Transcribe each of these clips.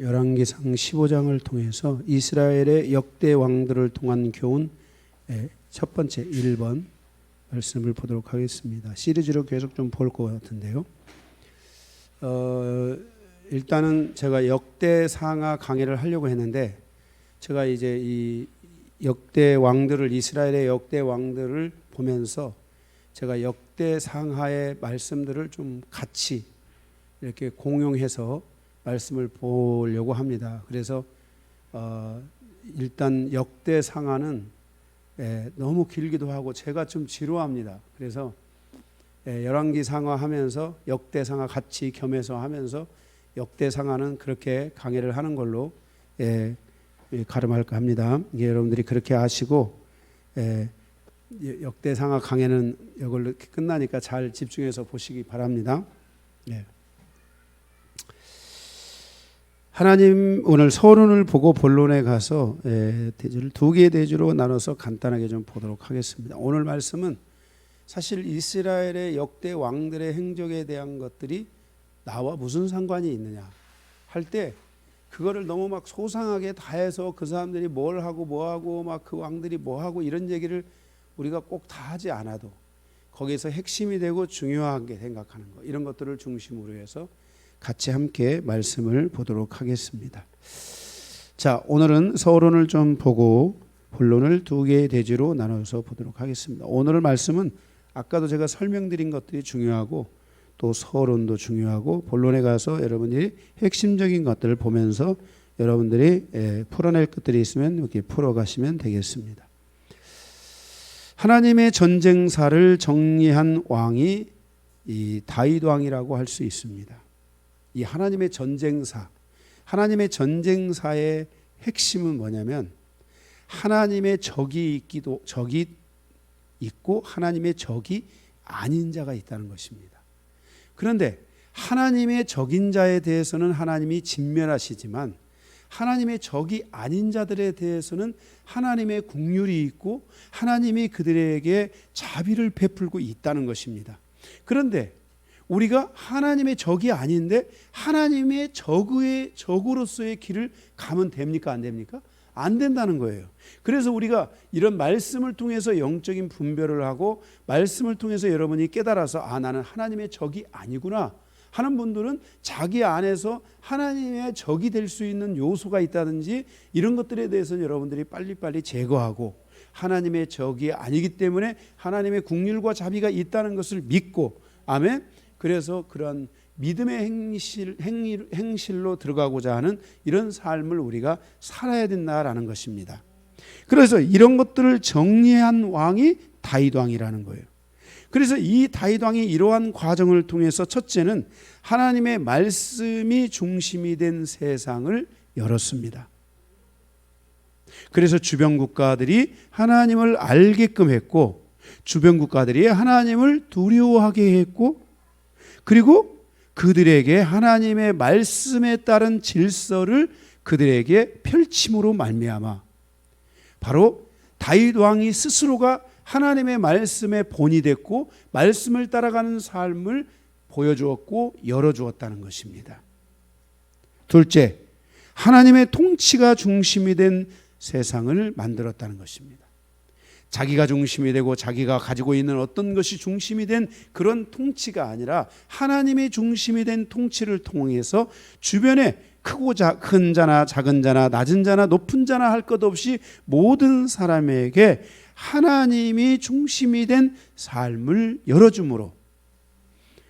열왕기상 15장을 통해서 이스라엘의 역대 왕들을 통한 교훈 첫 번째 1번 말씀을 보도록 하겠습니다. 시리즈로 계속 좀 볼 것 같은데요. 일단은 제가 역대상하 강해를 하려고 했는데 제가 이제 이 역대 왕들을 이스라엘의 역대 왕들을 보면서 제가 역대상하의 말씀들을 좀 같이 이렇게 공용해서 말씀을 보려고 합니다. 그래서 일단 역대상하는 너무 길기도 하고 제가 좀 지루합니다. 그래서 열왕기상하 하면서 역대상하 같이 겸해서 하면서 역대상하는 그렇게 강해를 하는 걸로 가름할까 합니다. 여러분들이 그렇게 아시고 역대상하 강해는 이걸로 끝나니까 잘 집중해서 보시기 바랍니다. 하나님 오늘 서론을 보고 본론에 가서 대주를 두 개의 대주로 나눠서 간단하게 좀 보도록 하겠습니다. 오늘 말씀은 사실 이스라엘의 역대 왕들의 행적에 대한 것들이 나와 무슨 상관이 있느냐 할 때 그거를 너무 막 소상하게 다 해서 그 사람들이 뭘 하고 뭐 하고 막 그 왕들이 뭐 하고 이런 얘기를 우리가 꼭 다 하지 않아도 거기에서 핵심이 되고 중요하게 생각하는 거 이런 것들을 중심으로 해서 같이 함께 말씀을 보도록 하겠습니다. 자, 오늘은 서론을 좀 보고 본론을 두 개의 대주로 나눠서 보도록 하겠습니다. 오늘 말씀은 아까도 제가 설명드린 것들이 중요하고 또 서론도 중요하고 본론에 가서 여러분들이 핵심적인 것들을 보면서 여러분들이 풀어낼 것들이 있으면 이렇게 풀어가시면 되겠습니다. 하나님의 전쟁사를 정리한 왕이 이 다윗 왕이라고 할 수 있습니다. 이 하나님의 전쟁사, 하나님의 전쟁사의 핵심은 뭐냐면 하나님의 적이 있고 하나님의 적이 아닌 자가 있다는 것입니다. 그런데 하나님의 적인 자에 대해서는 하나님이 진멸하시지만 하나님의 적이 아닌 자들에 대해서는 하나님의 긍휼이 있고 하나님이 그들에게 자비를 베풀고 있다는 것입니다. 그런데 우리가 하나님의 적이 아닌데 하나님의 적으로서의 길을 가면 됩니까? 안 됩니까? 안 된다는 거예요. 그래서 우리가 이런 말씀을 통해서 영적인 분별을 하고 말씀을 통해서 여러분이 깨달아서 나는 하나님의 적이 아니구나 하는 분들은 자기 안에서 하나님의 적이 될 수 있는 요소가 있다든지 이런 것들에 대해서는 여러분들이 빨리빨리 제거하고 하나님의 적이 아니기 때문에 하나님의 긍휼과 자비가 있다는 것을 믿고 아멘. 그래서 그런 믿음의 행실로 들어가고자 하는 이런 삶을 우리가 살아야 된다라는 것입니다. 그래서 이런 것들을 정리한 왕이 다윗 왕이라는 거예요. 그래서 이 다윗 왕이 이러한 과정을 통해서 첫째는 하나님의 말씀이 중심이 된 세상을 열었습니다. 그래서 주변 국가들이 하나님을 알게끔 했고 주변 국가들이 하나님을 두려워하게 했고 그리고 그들에게 하나님의 말씀에 따른 질서를 그들에게 펼침으로 말미암아 바로 다윗 왕이 스스로가 하나님의 말씀의 본이 됐고 말씀을 따라가는 삶을 보여주었고 열어주었다는 것입니다. 둘째, 하나님의 통치가 중심이 된 세상을 만들었다는 것입니다. 자기가 중심이 되고 자기가 가지고 있는 어떤 것이 중심이 된 그런 통치가 아니라 하나님의 중심이 된 통치를 통해서 주변에 큰 자나 작은 자나 낮은 자나 높은 자나 할 것 없이 모든 사람에게 하나님이 중심이 된 삶을 열어주므로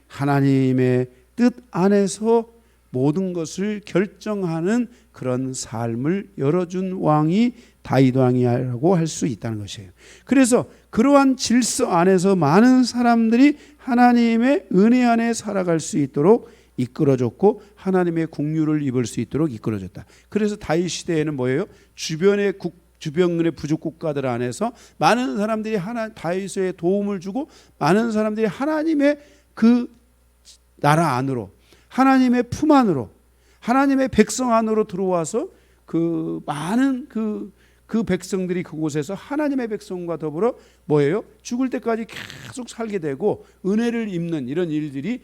하나님의 뜻 안에서 모든 것을 결정하는 그런 삶을 열어준 왕이 다윗 왕이라고 할 수 있다는 것이에요. 그래서 그러한 질서 안에서 많은 사람들이 하나님의 은혜 안에 살아갈 수 있도록 이끌어줬고 하나님의 긍휼을 입을 수 있도록 이끌어줬다. 그래서 다윗 시대에는 뭐예요? 주변의 부족 국가들 안에서 많은 사람들이 다윗의 도움을 주고 많은 사람들이 하나님의 그 나라 안으로 하나님의 품 안으로 하나님의 백성 안으로 들어와서 그 많은 그 백성들이 그곳에서 하나님의 백성과 더불어 뭐예요? 죽을 때까지 계속 살게 되고 은혜를 입는 이런 일들이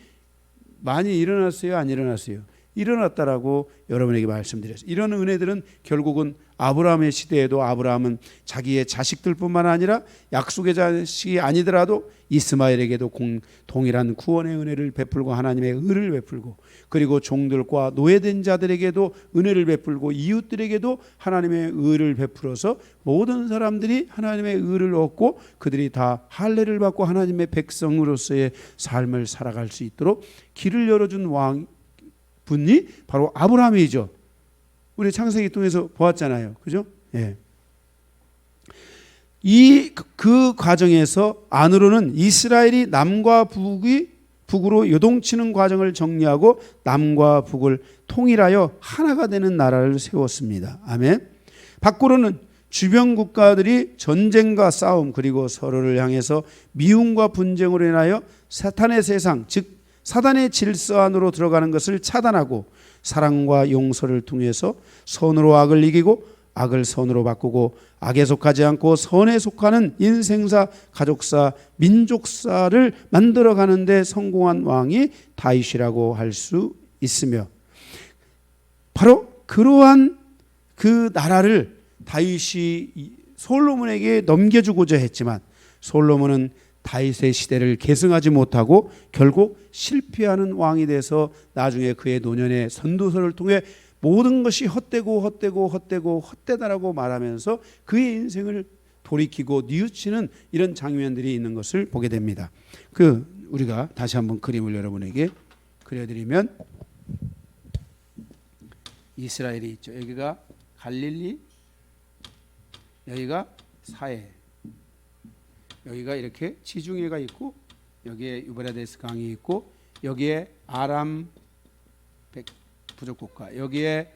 많이 일어났어요? 안 일어났어요? 일어났다라고 여러분에게 말씀드렸어요. 이런 은혜들은 결국은 아브라함의 시대에도 아브라함은 자기의 자식들뿐만 아니라 약속의 자식이 아니더라도 이스마엘에게도 동일한 구원의 은혜를 베풀고 하나님의 의를 베풀고, 그리고 종들과 노예된 자들에게도 은혜를 베풀고 이웃들에게도 하나님의 의를 베풀어서 모든 사람들이 하나님의 의를 얻고 그들이 다 할례를 받고 하나님의 백성으로서의 삶을 살아갈 수 있도록 길을 열어준 분이 바로 아브라함이죠. 우리 창세기 통해서 보았잖아요. 그죠? 예. 그 과정에서 안으로는 이스라엘이 남과 북으로 요동치는 과정을 정리하고 남과 북을 통일하여 하나가 되는 나라를 세웠습니다. 아멘. 밖으로는 주변 국가들이 전쟁과 싸움, 그리고 서로를 향해서 미움과 분쟁으로 인하여 사탄의 세상, 즉 사단의 질서 안으로 들어가는 것을 차단하고 사랑과 용서를 통해서 선으로 악을 이기고 악을 선으로 바꾸고 악에 속하지 않고 선에 속하는 인생사, 가족사, 민족사를 만들어가는 데 성공한 왕이 다윗이라고 할 수 있으며, 바로 그러한 그 나라를 다윗이 솔로몬에게 넘겨주고자 했지만 솔로몬은 다윗의 시대를 계승하지 못하고 결국 실패하는 왕이 돼서 나중에 그의 노년의 선도서를 통해 모든 것이 헛되다라고 말하면서 그의 인생을 돌이키고 뉘우치는 이런 장면들이 있는 것을 보게 됩니다. 우리가 다시 한번 그림을 여러분에게 그려드리면, 이스라엘이 있죠. 여기가 갈릴리, 여기가 사해, 여기가 이렇게 지중해가 있고 여기에 유브라데스 강이 있고 여기에 아람 부족국가, 여기에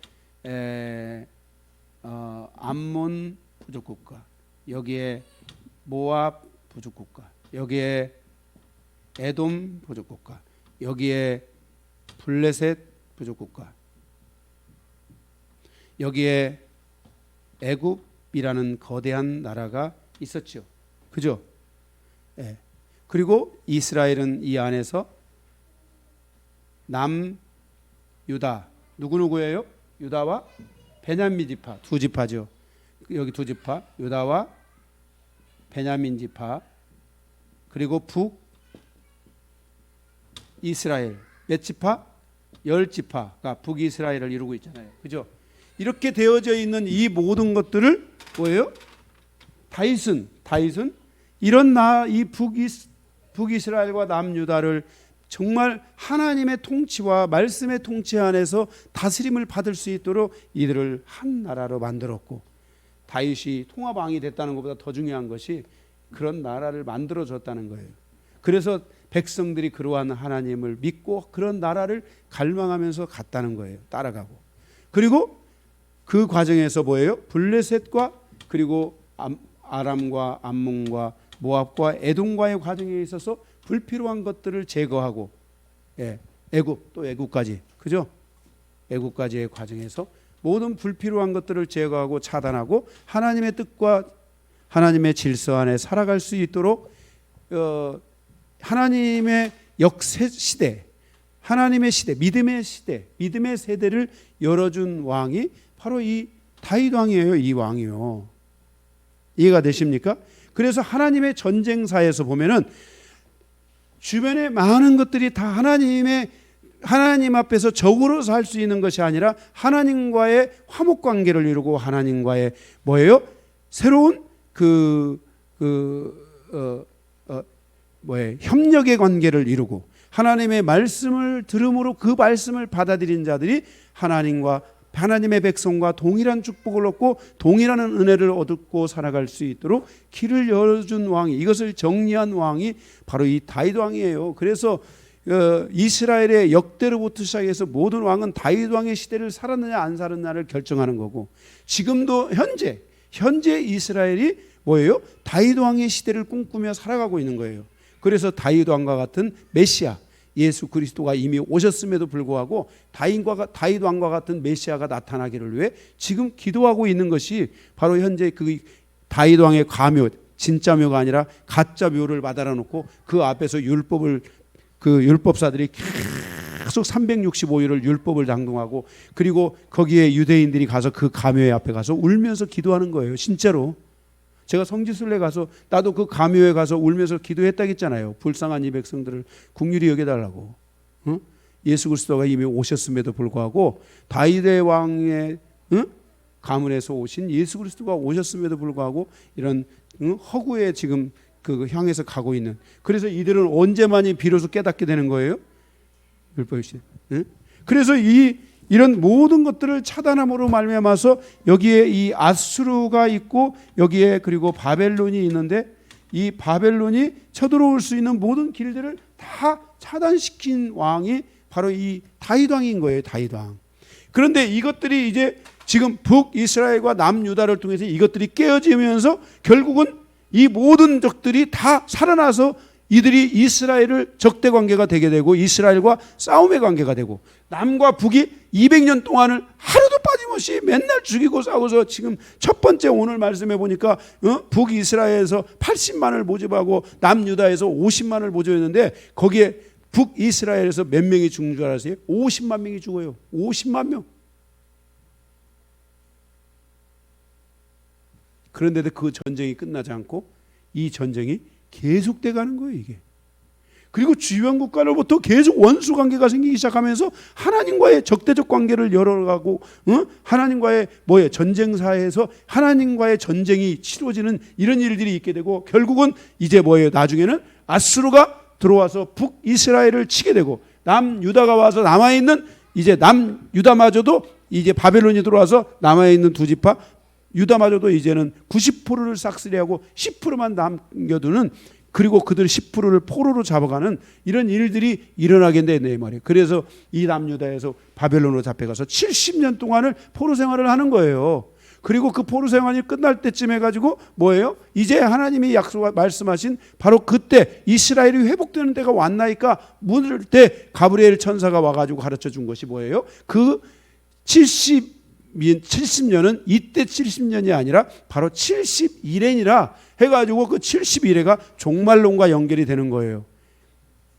암몬 부족국가, 여기에 모압 부족국가, 여기에 에돔 부족국가, 여기에 블레셋 부족국가, 여기에 애굽이라는 거대한 나라가 있었죠. 그죠? 예. 그리고 이스라엘은 이 안에서 남유다, 누구예요? 유다와 베냐민 지파, 두 지파죠. 여기 두 지파, 유다와 베냐민 지파, 그리고 북이스라엘 몇 지파? 10지파가 북이스라엘을 이루고 있잖아요. 그죠? 이렇게 되어져 있는 이 모든 것들을 뭐예요? 다윗은 이런 이 북이스라엘과 남유다를 정말 하나님의 통치와 말씀의 통치 안에서 다스림을 받을 수 있도록 이들을 한 나라로 만들었고, 다윗이 통합왕이 됐다는 것보다 더 중요한 것이 그런 나라를 만들어줬다는 거예요. 그래서 백성들이 그러한 하나님을 믿고 그런 나라를 갈망하면서 갔다는 거예요. 따라가고. 그리고 그 과정에서 뭐예요? 블레셋과 그리고 아람과 암몬과 모압과 에돔과의 과정에 있어서 불필요한 것들을 제거하고, 애굽 또 애굽까지, 그죠? 애굽까지의 과정에서 모든 불필요한 것들을 제거하고 차단하고 하나님의 뜻과 하나님의 질서 안에 살아갈 수 있도록 하나님의 역세 시대, 하나님의 시대, 믿음의 세대를 열어준 왕이 바로 이 다윗 왕이에요. 이 왕이요. 이해가 되십니까? 그래서 하나님의 전쟁사에서 보면은 주변에 많은 것들이 다 하나님 앞에서 적으로 살 수 있는 것이 아니라 하나님과의 화목 관계를 이루고 하나님과의 뭐예요? 새로운 협력의 관계를 이루고 하나님의 말씀을 들음으로 그 말씀을 받아들인 자들이 하나님의 백성과 동일한 축복을 얻고 동일한 은혜를 얻고 살아갈 수 있도록 길을 열어준 왕이, 이것을 정리한 왕이 바로 이 다윗 왕이에요. 그래서 이스라엘의 역대로부터 시작해서 모든 왕은 다윗 왕의 시대를 살았느냐 안 살았느냐를 결정하는 거고, 지금도 현재 이스라엘이 뭐예요? 다윗 왕의 시대를 꿈꾸며 살아가고 있는 거예요. 그래서 다윗 왕과 같은 메시아 예수 그리스도가 이미 오셨음에도 불구하고 다윗 왕과 같은 메시아가 나타나기를 위해 지금 기도하고 있는 것이 바로 현재 그 다윗 왕의 가묘, 진짜 묘가 아니라 가짜 묘를 받아라 놓고 그 앞에서 율법사들이 계속 365일을 율법을 장동하고, 그리고 거기에 유대인들이 가서 그 가묘회 앞에 가서 울면서 기도하는 거예요. 진짜로. 제가 성지순례 가서 나도 그 가묘회 가서 울면서 기도했다겠잖아요. 불쌍한 이 백성들을 긍휼히 여겨달라고. 응? 예수 그리스도가 이미 오셨음에도 불구하고, 다윗의 왕의 가문에서 오신 예수 그리스도가 오셨음에도 불구하고 이런 허구에 지금 그 향해서 가고 있는, 그래서 이들은 언제만이 비로소 깨닫게 되는 거예요? 율법이. 그래서 이런 모든 것들을 차단함으로 말미암아서 여기에 이 아수르가 있고, 여기에 그리고 바벨론이 있는데, 이 바벨론이 쳐들어올 수 있는 모든 길들을 다 차단시킨 왕이 바로 이 다윗 왕인 거예요. 다윗 왕. 그런데 이것들이 이제 지금 북이스라엘과 남유다를 통해서 이것들이 깨어지면서 결국은 이 모든 적들이 다 살아나서 이들이 이스라엘을 적대 관계가 되게 되고, 이스라엘과 싸움의 관계가 되고, 남과 북이 200년 동안을 하루도 빠짐없이 맨날 죽이고 싸워서 지금 첫 번째 오늘 말씀해 보니까 북이스라엘에서 80만을 모집하고 남유다에서 50만을 모집했는데, 거기에 북이스라엘에서 몇 명이 죽는 줄 아세요? 50만 명이 죽어요. 50만 명. 그런데도 그 전쟁이 끝나지 않고 이 전쟁이 계속돼 가는 거예요, 이게. 그리고 주변 국가로부터 계속 원수 관계가 생기기 시작하면서 하나님과의 적대적 관계를 열어가고, 하나님과의 전쟁사에서 하나님과의 전쟁이 치러지는 이런 일들이 있게 되고, 결국은 이제 나중에는 아수르가 들어와서 북이스라엘을 치게 되고, 남유다가 와서 남아있는, 이제 남유다마저도 이제 바벨론이 들어와서 남아있는 두 지파 유다마저도 이제는 90%를 싹쓸이하고 10%만 남겨두는, 그리고 그들 10%를 포로로 잡아가는 이런 일들이 일어나게 되네 말이에요. 그래서 이 남유다에서 바벨론으로 잡혀가서 70년 동안을 포로 생활을 하는 거예요. 그리고 그 포로 생활이 끝날 때쯤 해가지고 이제 하나님이 말씀하신 바로 그때 이스라엘이 회복되는 때가 왔나이까 문을 때 가브리엘 천사가 와가지고 가르쳐 준 것이 그 70년은 이때 70년이 아니라 바로 71년이라 해가지고 그 71회가 종말론과 연결이 되는 거예요.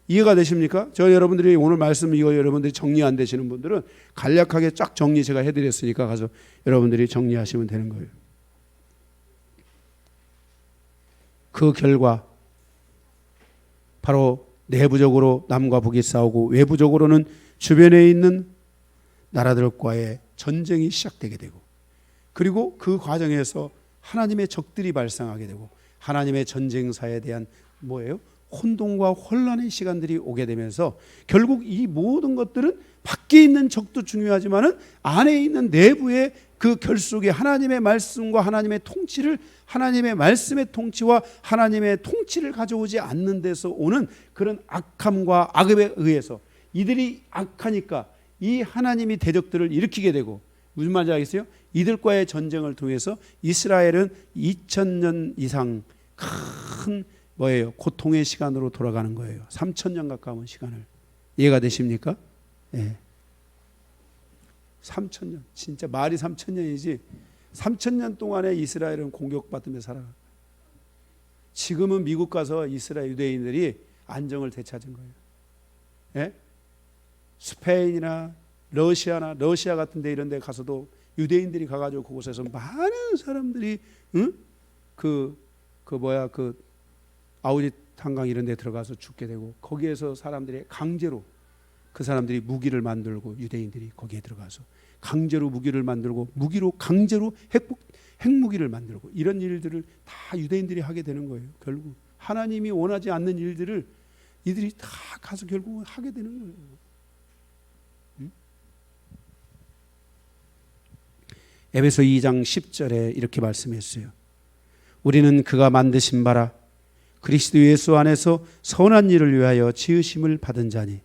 이해가 되십니까? 여러분들이 오늘 말씀 이거 여러분들이 정리 안 되시는 분들은 간략하게 쫙 정리 제가 해드렸으니까 가서 여러분들이 정리하시면 되는 거예요. 그 결과 바로 내부적으로 남과 북이 싸우고, 외부적으로는 주변에 있는 나라들과의 전쟁이 시작되게 되고, 그리고 그 과정에서 하나님의 적들이 발생하게 되고, 하나님의 전쟁사에 대한 혼돈과 혼란의 시간들이 오게 되면서, 결국 이 모든 것들은 밖에 있는 적도 중요하지만은 안에 있는 내부의 그 결속에 하나님의 말씀과 하나님의 통치를, 하나님의 말씀의 통치와 하나님의 통치를 가져오지 않는 데서 오는 그런 악함과 악업에 의해서 이들이 악하니까 이 하나님이 대적들을 일으키게 되고, 무슨 말인지 알겠어요? 이들과의 전쟁을 통해서 이스라엘은 2000년 이상 큰 고통의 시간으로 돌아가는 거예요. 3000년 가까운 시간을. 이해가 되십니까? 예. 3000년. 진짜 말이 3000년이지 3000년 동안에 이스라엘은 공격받으며 살아가. 지금은 미국 가서 이스라엘 유대인들이 안정을 되찾은 거예요. 예? 스페인이나 러시아 같은 데 이런 데 가서도 유대인들이 가가지고 그곳에서 많은 사람들이 아우디 탄강 이런 데 들어가서 죽게 되고, 거기에서 사람들이 강제로 그 사람들이 무기를 만들고, 유대인들이 거기에 들어가서 강제로 무기를 만들고, 무기로 강제로 핵무기를 만들고, 이런 일들을 다 유대인들이 하게 되는 거예요. 결국 하나님이 원하지 않는 일들을 이들이 다 가서 결국은 하게 되는 거예요. 에베소 2장 10절에 이렇게 말씀했어요. 우리는 그가 만드신 바라 그리스도 예수 안에서 선한 일을 위하여 지으심을 받은 자니,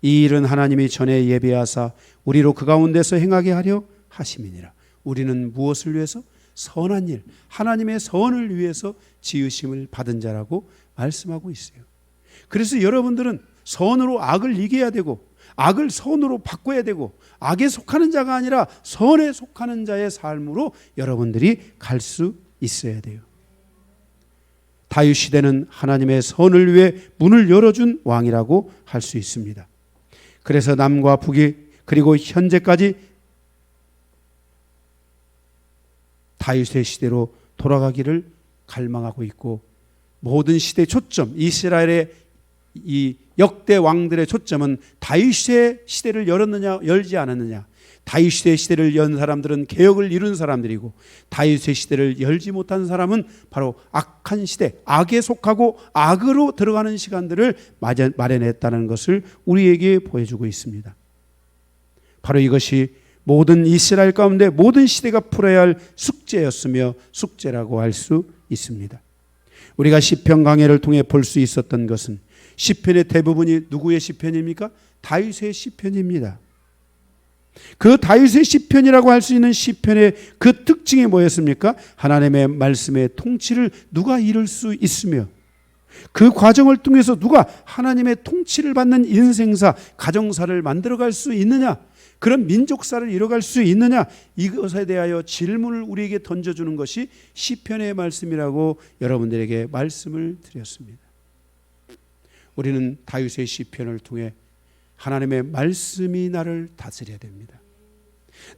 이 일은 하나님이 전에 예비하사 우리로 그 가운데서 행하게 하려 하심이니라. 우리는 무엇을 위해서? 선한 일, 하나님의 선을 위해서 지으심을 받은 자라고 말씀하고 있어요. 그래서 여러분들은 선으로 악을 이겨야 되고, 악을 선으로 바꿔야 되고, 악에 속하는 자가 아니라 선에 속하는 자의 삶으로 여러분들이 갈 수 있어야 돼요. 다윗 시대는 하나님의 선을 위해 문을 열어준 왕이라고 할 수 있습니다. 그래서 남과 북이 그리고 현재까지 다윗의 시대로 돌아가기를 갈망하고 있고, 모든 시대의 초점, 이스라엘의 이 역대 왕들의 초점은 다윗의 시대를 열었느냐 열지 않았느냐. 다윗의 시대를 연 사람들은 개혁을 이룬 사람들이고, 다윗의 시대를 열지 못한 사람은 바로 악한 시대, 악에 속하고 악으로 들어가는 시간들을 마련했다는 것을 우리에게 보여주고 있습니다. 바로 이것이 모든 이스라엘 가운데 모든 시대가 풀어야 할 숙제였으며 숙제라고 할 수 있습니다. 우리가 시편 강해를 통해 볼 수 있었던 것은 시편의 대부분이 누구의 시편입니까? 다윗의 시편입니다. 그 다윗의 시편이라고 할 수 있는 시편의 그 특징이 뭐였습니까? 하나님의 말씀의 통치를 누가 이룰 수 있으며, 그 과정을 통해서 누가 하나님의 통치를 받는 인생사, 가정사를 만들어갈 수 있느냐, 그런 민족사를 이뤄갈 수 있느냐, 이것에 대하여 질문을 우리에게 던져주는 것이 시편의 말씀이라고 여러분들에게 말씀을 드렸습니다. 우리는 다윗의 시편을 통해 하나님의 말씀이 나를 다스려야 됩니다.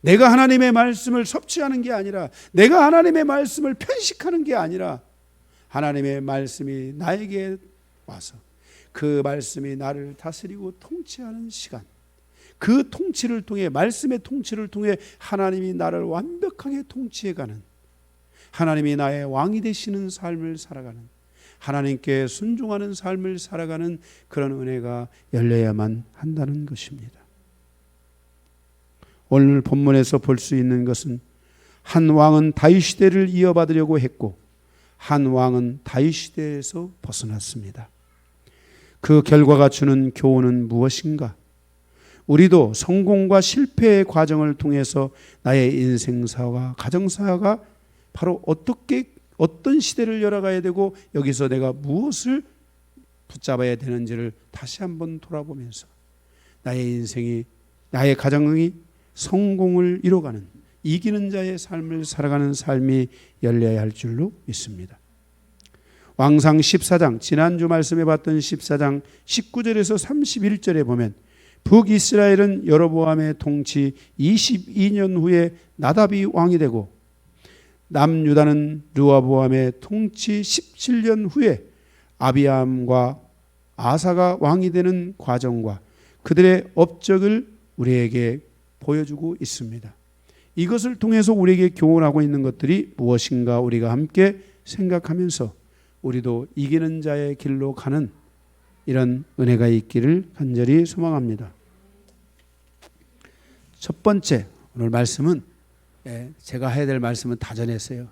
내가 하나님의 말씀을 섭취하는 게 아니라, 내가 하나님의 말씀을 편식하는 게 아니라, 하나님의 말씀이 나에게 와서 그 말씀이 나를 다스리고 통치하는 시간, 그 통치를 통해, 말씀의 통치를 통해 하나님이 나를 완벽하게 통치해가는, 하나님이 나의 왕이 되시는 삶을 살아가는, 하나님께 순종하는 삶을 살아가는 그런 은혜가 열려야만 한다는 것입니다. 오늘 본문에서 볼 수 있는 것은, 한 왕은 다윗 시대를 이어받으려고 했고 한 왕은 다윗 시대에서 벗어났습니다. 그 결과가 주는 교훈은 무엇인가? 우리도 성공과 실패의 과정을 통해서 나의 인생사와 가정사가 바로 어떤 시대를 열어가야 되고, 여기서 내가 무엇을 붙잡아야 되는지를 다시 한번 돌아보면서 나의 인생이, 나의 가정이 성공을 이뤄가는, 이기는 자의 삶을 살아가는 삶이 열려야 할 줄로 믿습니다. 왕상 14장, 지난주 말씀해 봤던 14장 19절에서 31절에 보면, 북이스라엘은 여로보암의 통치 22년 후에 나답이 왕이 되고, 남유다는 르호보암의 통치 17년 후에 아비암과 아사가 왕이 되는 과정과 그들의 업적을 우리에게 보여주고 있습니다. 이것을 통해서 우리에게 교훈하고 있는 것들이 무엇인가 우리가 함께 생각하면서 우리도 이기는 자의 길로 가는 이런 은혜가 있기를 간절히 소망합니다. 첫 번째, 오늘 말씀은 제가 해야 될 말씀은 다 전했어요.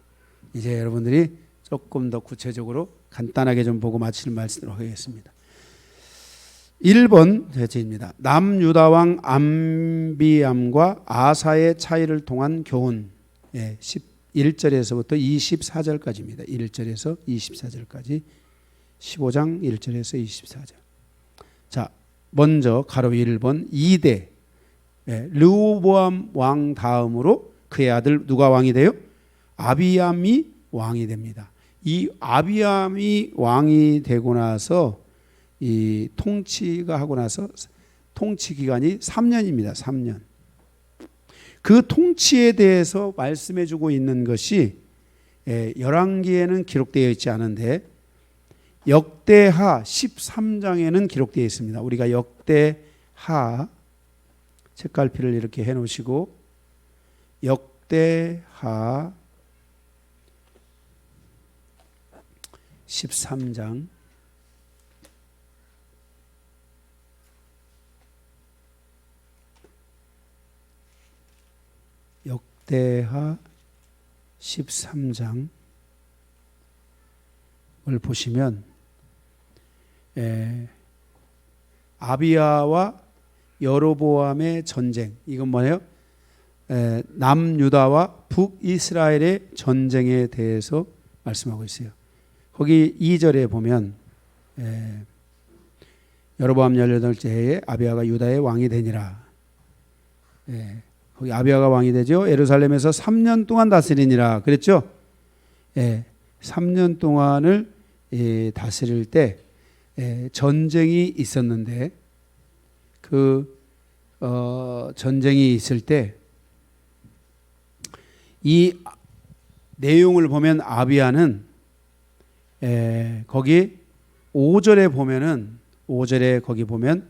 이제 여러분들이 조금 더 구체적으로 간단하게 좀 보고 마칠 말씀으로 하겠습니다. 1번 제지입니다. 남유다왕 암비암과 아사의 차이를 통한 교훈, 11절에서부터 24절까지입니다. 1절에서 24절까지 15장 1절에서 24절. 자, 먼저 가로 1번 2대 르호보암 왕 다음으로 그의 아들 누가 왕이 돼요? 아비암이 왕이 됩니다. 이 아비암이 왕이 되고 나서 이 통치가 하고 나서 통치 기간이 3년입니다. 3년. 그 통치에 대해서 말씀해 주고 있는 것이 열왕기에는 기록되어 있지 않은데 역대하 13장에는 기록되어 있습니다. 우리가 역대하 책갈피를 이렇게 해 놓으시고 역대하 13장 역대하 13장을 보시면 아비야와 여로보암의 전쟁, 이건 뭐예요? 남유다와 북이스라엘의 전쟁에 대해서 말씀하고 있어요. 거기 2절에 보면 여로보암 18째 해에 아비야가 유다의 왕이 되니라. 거기 아비야가 왕이 되죠. 예루살렘에서 3년 동안 다스리니라 그랬죠. 3년 동안을 다스릴 때 전쟁이 있었는데 그 전쟁이 있을 때 이 내용을 보면 아비야는 거기 5절에 보면은 5절에 거기 보면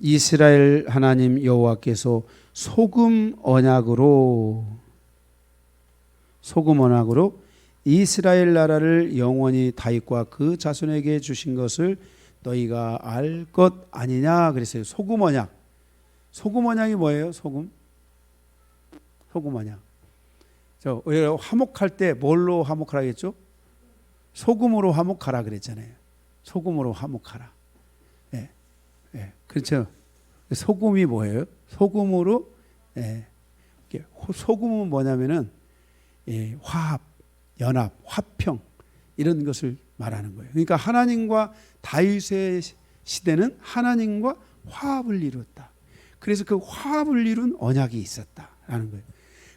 이스라엘 하나님 여호와께서 소금 언약으로 이스라엘 나라를 영원히 다윗과 그 자손에게 주신 것을 너희가 알 것 아니냐 그랬어요. 소금 언약. 소금 언약이 뭐예요? 소금 언약. 저 화목할 때 뭘로 화목하라 했죠? 소금으로 화목하라 그랬잖아요. 소금으로 화목하라. 예, 예, 그렇죠. 소금이 뭐예요? 소금으로, 소금은 뭐냐면은 화합, 연합, 화평 이런 것을 말하는 거예요. 그러니까 하나님과 다윗의 시대는 하나님과 화합을 이루었다. 그래서 그 화합을 이룬 언약이 있었다라는 거예요.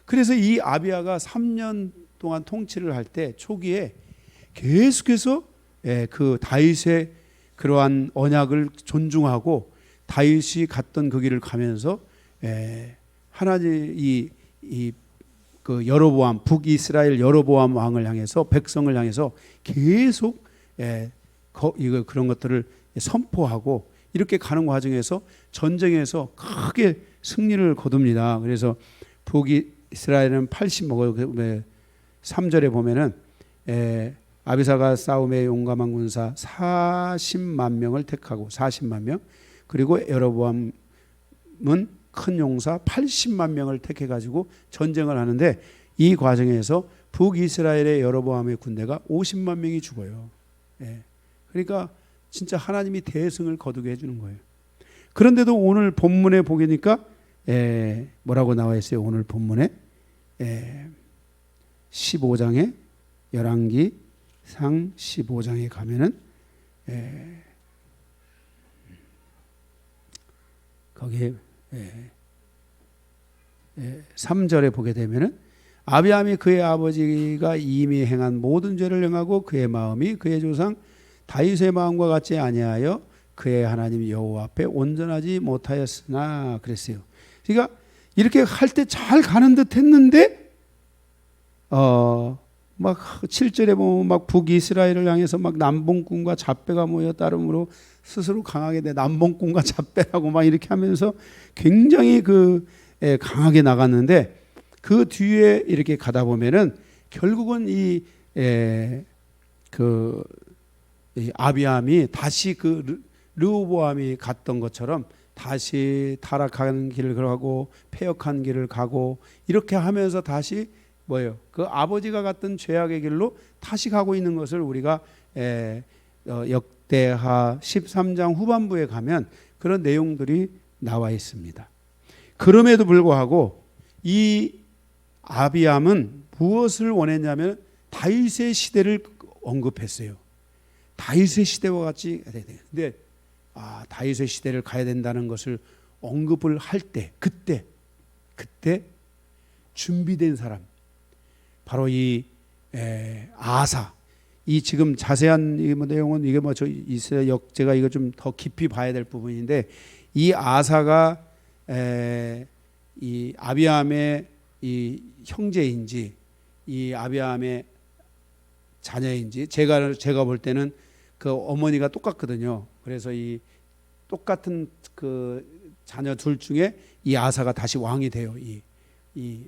그래서 이 아비야가 3년 동안 통치를 할 때 초기에 계속해서 그 다윗의 그러한 언약을 존중하고 다윗이 갔던 그 길을 가면서 하나님 그 여로보암 북이스라엘 여로보암 왕을 향해서 백성을 향해서 계속 그런 것들을 선포하고 이렇게 가는 과정에서 전쟁에서 크게 승리를 거둡니다. 그래서 북이스라엘은 3절에 보면은 아비사가 싸움에 용감한 군사 40만 명을 택하고 40만 명 그리고 여로보암은 큰 용사 80만 명을 택해 가지고 전쟁을 하는데 이 과정에서 북이스라엘의 여로보암의 군대가 50만 명이 죽어요. 그러니까 진짜 하나님이 대승을 거두게 해주는 거예요. 그런데도 오늘 본문에 보니까 뭐라고 나와 있어요? 오늘 본문에 15장에 열왕기 상 15장에 가면은 거기에 3절에 보게 되면은 아비암이 그의 아버지가 이미 행한 모든 죄를 행하고 그의 마음이 그의 조상 다윗의 마음과 같지 아니하여 그의 하나님 여호와 앞에 온전하지 못하였으나 그랬어요. 그러니까 이렇게 할 때 잘 가는 듯 했는데 막 7절에 보면 막 북이스라엘을 향해서 막 남봉꾼과 잡배가 모여 따름으로 스스로 강하게 돼 남봉꾼과 잡배라고 막 이렇게 하면서 굉장히 강하게 나갔는데 그 뒤에 이렇게 가다 보면은 결국은 이 아비암이 다시 르호보암이 갔던 것처럼 다시 타락한 길을 가고 패역한 길을 가고 이렇게 하면서 다시 뭐예요? 그 아버지가 갔던 죄악의 길로 다시 가고 있는 것을 우리가 역대하 13장 후반부에 가면 그런 내용들이 나와 있습니다. 그럼에도 불구하고 이 아비암은 무엇을 원했냐면 다윗의 시대를 언급했어요. 다윗의 시대와 같이 해야 돼. 근데 다윗의 시대를 가야 된다는 것을 언급을 할 때 그때 준비된 사람 바로 이 아사 이 지금 자세한 내용은 이게 뭐 저 이스라엘 역제가 이거 좀 더 깊이 봐야 될 부분인데 이 아사가 이 아비암의 이 형제인지 이 아비암의 자녀인지 제가 볼 때는 그 어머니가 똑같거든요. 그래서 이 똑같은 그 자녀 둘 중에 이 아사가 다시 왕이 돼요. 이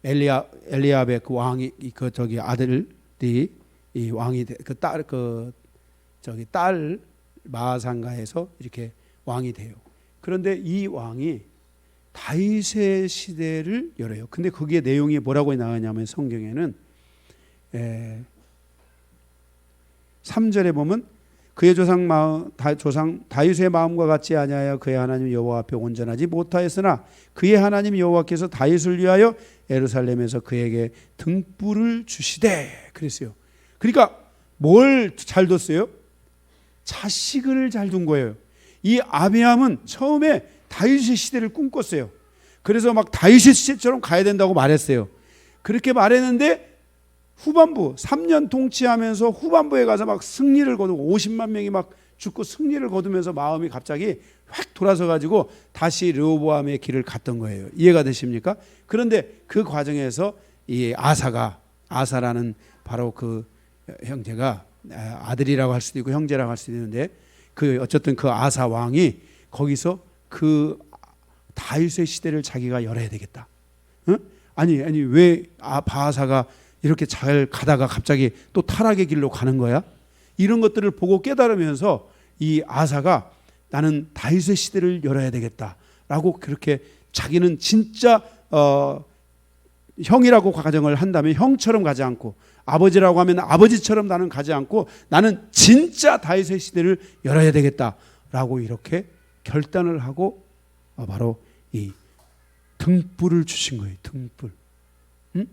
엘리압의 그 왕이 그 저기 아들이 이 왕이 딸 마아상가에서 이렇게 왕이 돼요. 그런데 이 왕이 다윗의 시대를 열어요. 근데 그게 내용이 뭐라고 나오냐면 성경에는 3절에 보면 그의 조상 다윗의 마음과 같지 아니하여 그의 하나님 여호와 앞에 온전하지 못하였으나 그의 하나님 여호와께서 다윗을 위하여 예루살렘에서 그에게 등불을 주시되 그랬어요. 그러니까 뭘 잘 뒀어요? 자식을 잘 둔 거예요. 이 아비암은 처음에 다윗의 시대를 꿈꿨어요. 그래서 막 다윗의 시대처럼 가야 된다고 말했어요. 그렇게 말했는데 후반부 3년 통치하면서 후반부에 가서 막 승리를 거두고 50만 명이 막 죽고 승리를 거두면서 마음이 갑자기 확 돌아서 가지고 다시 르호보암의 길을 갔던 거예요. 이해가 되십니까? 그런데 그 과정에서 이 아사라는 바로 그 형제가 아들이라고 할 수도 있고 형제라고 할 수도 있는데 어쨌든 그 아사 왕이 거기서 그 다윗의 시대를 자기가 열어야 되겠다. 응? 아니 왜 바하사가 이렇게 잘 가다가 갑자기 또 타락의 길로 가는 거야? 이런 것들을 보고 깨달으면서 이 아사가 나는 다윗의 시대를 열어야 되겠다라고 그렇게 자기는 진짜 형이라고 가정을 한다면 형처럼 가지 않고 아버지라고 하면 아버지처럼 나는 가지 않고 나는 진짜 다윗의 시대를 열어야 되겠다라고 이렇게 결단을 하고 바로 이 등불을 주신 거예요. 등불. 응?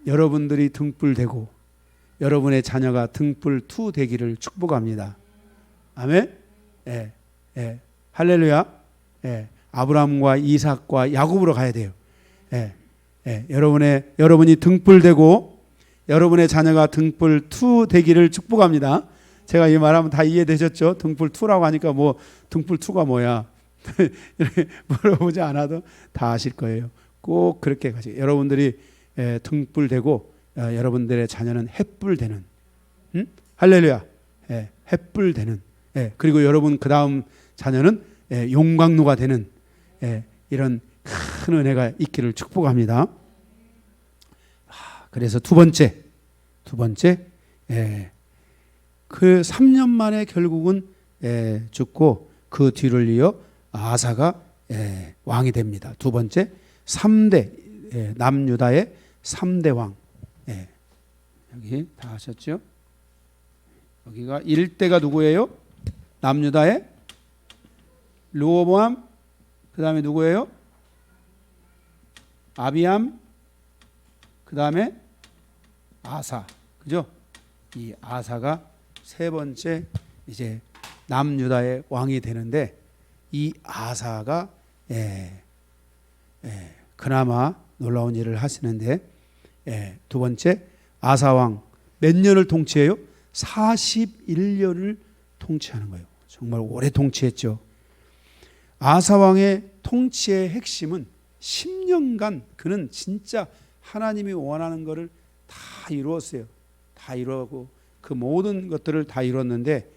여러분들이 등불 되고 여러분의 자녀가 등불 2 되기를 축복합니다. 아멘. 예, 예. 할렐루야. 예. 아브라함과 이삭과 야곱으로 가야 돼요. 예, 예. 여러분이 등불 되고 여러분의 자녀가 등불 2 되기를 축복합니다. 제가 이 말하면 다 이해되셨죠? 등불 2라고 하니까 뭐 등불 2가 뭐야? 이렇게 물어보지 않아도 다 아실 거예요. 꼭 그렇게 가시. 여러분들이 등불 되고 여러분들의 자녀는 햇불 되는, 할렐루야, 햇불 되는, 그리고 여러분 그 다음 자녀는 용광로가 되는 이런 큰 은혜가 있기를 축복합니다. 그래서 두 번째, 그 3년 만에 결국은 죽고 그 뒤를 이어 아사가 왕이 됩니다. 두 번째 3대 남유다의 3대 왕. 여기 다 하셨죠? 여기가 1대가 누구예요? 남유다의 르호보암. 그 다음에 누구예요? 아비암. 그 다음에 아사. 그죠? 이 아사가 세 번째 이제 남유다의 왕이 되는데 이 아사가 그나마 놀라운 일을 하시는데 두 번째 아사왕 몇 년을 통치해요? 41년을 통치하는 거예요. 정말 오래 통치했죠. 아사왕의 통치의 핵심은 10년간 그는 진짜 하나님이 원하는 것을 다 이루었어요. 다 이루고 그 모든 것들을 다 이뤘는데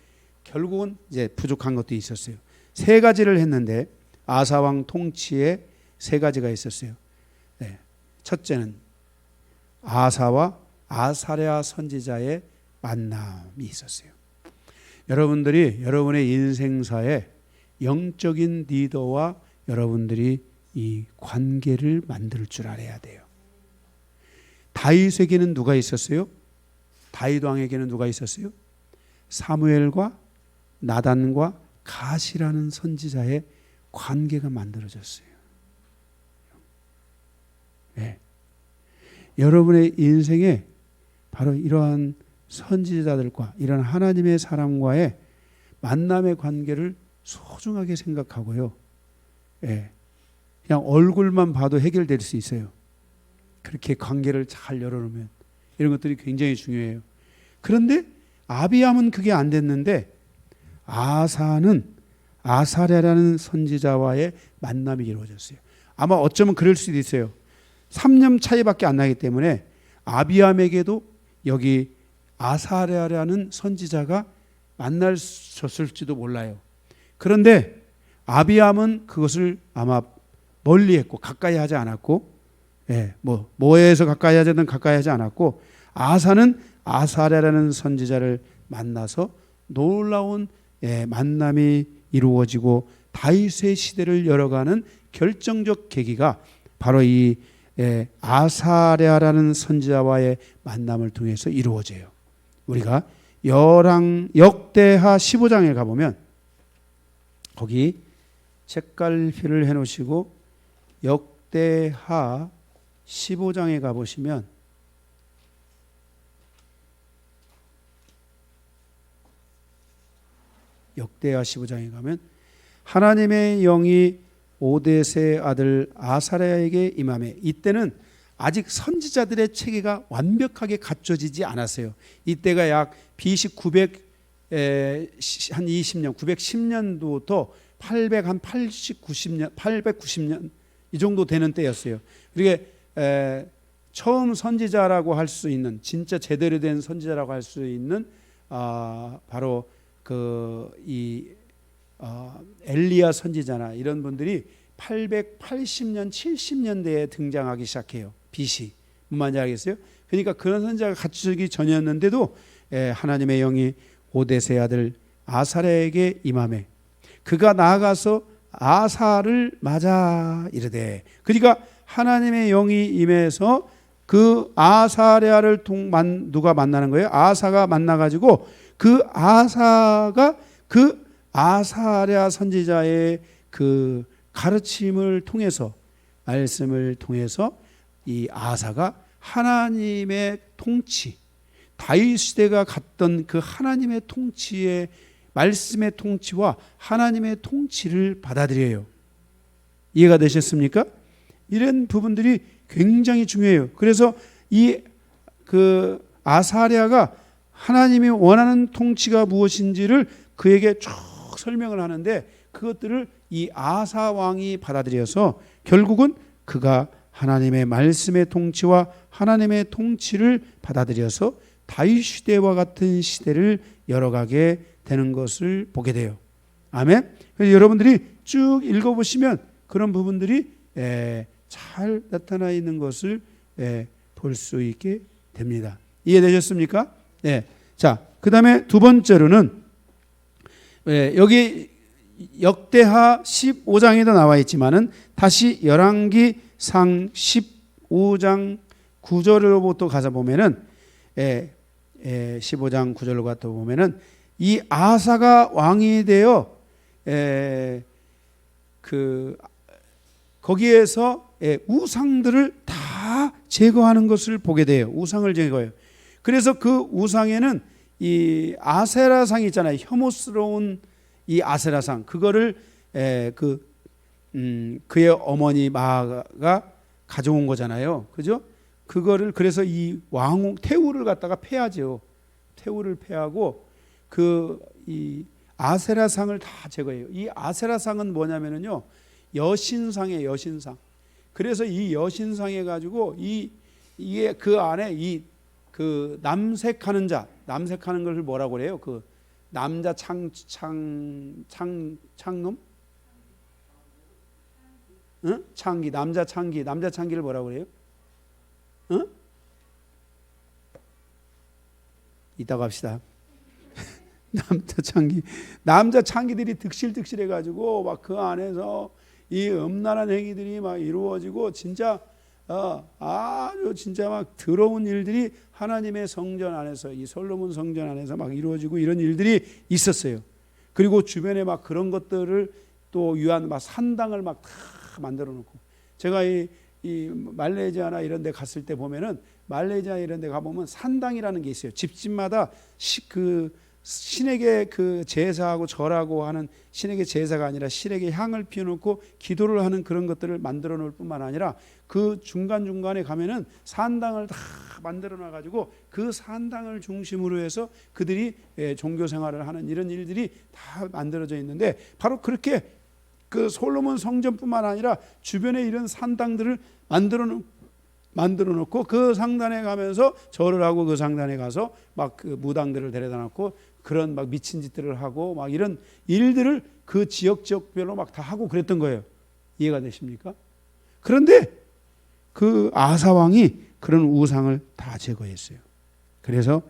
결국은 이제 부족한 것도 있었어요. 세 가지를 했는데 아사왕 통치에 세 가지가 있었어요. 첫째는 아사와 아사랴 선지자의 만남이 있었어요. 여러분들이 여러분의 인생사에 영적인 리더와 여러분들이 이 관계를 만들 줄 알아야 돼요. 다윗에게는 누가 있었어요? 다윗 왕에게는 누가 있었어요? 사무엘과 나단과 갓이라는 선지자의 관계가 만들어졌어요. 여러분의 인생에 바로 이러한 선지자들과 이런 하나님의 사람과의 만남의 관계를 소중하게 생각하고요. 그냥 얼굴만 봐도 해결될 수 있어요. 그렇게 관계를 잘 열어놓으면 이런 것들이 굉장히 중요해요. 그런데 아비암은 그게 안 됐는데 아사는 아사랴라는 선지자와의 만남이 이루어졌어요. 아마 어쩌면 그럴 수도 있어요. 3년 차이밖에 안 나기 때문에 아비암에게도 여기 아사랴라는 선지자가 만나셨을지도 몰라요. 그런데 아비암은 그것을 아마 멀리했고 가까이 하지 않았고, 뭐에서 가까이 하자든 가까이 하지 않았고, 아사는 아사랴라는 선지자를 만나서 놀라운 만남이 이루어지고 다윗의 시대를 열어가는 결정적 계기가 바로 이 아사랴라는 선지자와의 만남을 통해서 이루어져요. 우리가 역대하 15장에 가보면 거기 책갈피를 해놓으시고 역대하 15장에 가보시면 역대하 15장에 가면 하나님의 영이 오뎃의 아들 아사랴에게 임하매, 이때는 아직 선지자들의 체계가 완벽하게 갖춰지지 않았어요. 이때가 약 BC 900 한 20년 910년도부터 890년 이 정도 되는 때였어요. 그게 처음 선지자라고 할 수 있는, 진짜 제대로 된 선지자라고 할 수 있는 바로 엘리야 선지자나 이런 분들이 880년 70년대에 등장하기 시작해요. BC. 무슨 말인지 알겠어요? 그러니까 그런 선지자가 갖추기 전이었는데도 하나님의 영이 오데스의 아들 아사랴에게 임하매 그가 나아가서 아사를 맞아 이르되, 그러니까 하나님의 영이 임해서 그 아사랴를 누가 만나는 거예요? 아사가 만나가지고 그 아사가 그 아사랴 선지자의 그 가르침을 통해서, 말씀을 통해서 이 아사가 하나님의 통치, 다윗 시대가 갔던 그 하나님의 통치의, 말씀의 통치와 하나님의 통치를 받아들여요. 이해가 되셨습니까? 이런 부분들이 굉장히 중요해요. 그래서 그 아사랴가 하나님이 원하는 통치가 무엇인지를 그에게 쭉 설명을 하는데, 그것들을 이 아사 왕이 받아들여서 결국은 그가 하나님의 말씀의 통치와 하나님의 통치를 받아들여서 다윗 시대와 같은 시대를 열어가게 되는 것을 보게 돼요. 아멘. 그래서 여러분들이 쭉 읽어보시면 그런 부분들이 잘 나타나 있는 것을 볼 수 있게 됩니다. 이해되셨습니까? 네. 자, 그 다음에 두 번째로는 여기 역대하 15장에도 나와 있지만은 다시 열왕기상 15장 9절로부터 가서 보면은 15장 9절로 가서 보면은 이 아사가 왕이 되어 거기에서 우상들을 다 제거하는 것을 보게 돼요. 우상을 제거해요. 그래서 그 우상에는 이 아세라상 있잖아요. 혐오스러운 이 아세라상, 그거를 그의 어머니 마아가 가져온 거잖아요. 그죠? 그거를 그래서 이 태우를 갖다가 패하죠. 태우를 패하고 이 아세라상을 다 제거해요. 이 아세라상은 뭐냐면요, 여신상이에요. 여신상. 그래서 이 여신상에 가지고 이게 그 안에 그 남색하는 걸 뭐라고 그래요? 그 남자 창놈? 응? 창기, 남자 창기를 뭐라고 그래요? 응? 이따가 합시다. 남자 창기들이 득실득실해 가지고 막 그 안에서 이 음란한 행위들이 막 이루어지고 진짜 아주 진짜 막 더러운 일들이 하나님의 성전 안에서, 이 솔로몬 성전 안에서 막 이루어지고 이런 일들이 있었어요. 그리고 주변에 막 그런 것들을 또 위한 막 산당을 막 다 만들어 놓고, 제가 이 말레이시아나 이런 데 갔을 때 보면은, 말레이시아 이런 데 가보면 산당이라는 게 있어요. 집집마다 신에게 그 제사하고 절하고 하는, 신에게 제사가 아니라 신에게 향을 피워놓고 기도를 하는 그런 것들을 만들어 놓을 뿐만 아니라 그 중간중간에 가면은 산당을 다 만들어 놔가지고 그 산당을 중심으로 해서 그들이 종교 생활을 하는 이런 일들이 다 만들어져 있는데, 바로 그렇게 그 솔로몬 성전뿐만 아니라 주변에 이런 산당들을 만들어 놓고 그 상단에 가면서 절을 하고, 그 상단에 가서 막 그 무당들을 데려다 놓고 그런 막 미친 짓들을 하고 막 이런 일들을 그 지역별로 막 다 하고 그랬던 거예요. 이해가 되십니까? 그런데 그 아사 왕이 그런 우상을 다 제거했어요. 그래서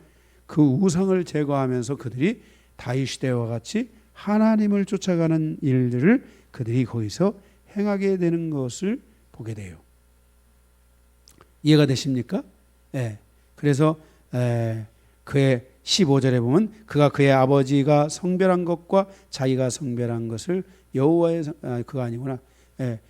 그 우상을 제거하면서 그들이 다윗 시대와 같이 하나님을 쫓아가는 일들을 그들이 거기서 행하게 되는 것을 보게 돼요. 이해가 되십니까? 네. 그래서 그의 15절에 보면 그가 그의 아버지가 성별한 것과 자기가 성별한 것을 여호와의 그가 아니구나.